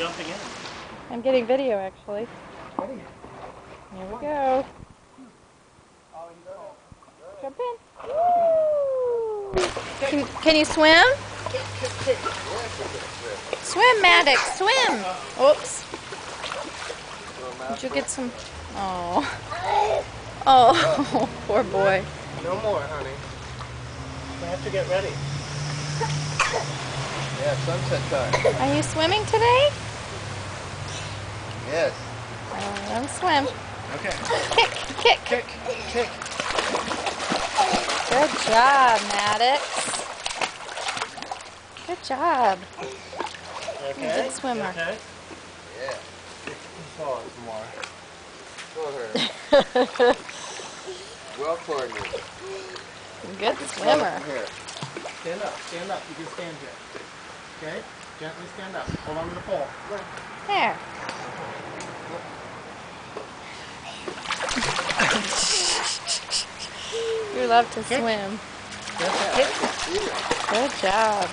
jumping in. I'm getting video actually. Ready? Here we go. Jump in. Can you swim? Swim, Maddox, swim. Oops. Did you get some? Oh. Oh, poor boy. No more, honey. We have to get ready. Yeah, sunset time. Are you swimming today? Yes. Don't swim. Okay. Kick. Kick. Good job, Maddox. Good job. Okay. You're a good swimmer. Okay. Yeah. Oh, some more. Go ahead. Well coordinated. Good swimmer. Here. Stand up. Stand up. You can stand here. Okay? Gently stand up. Hold on to the pole. There. You love to swim. Kick. Good job.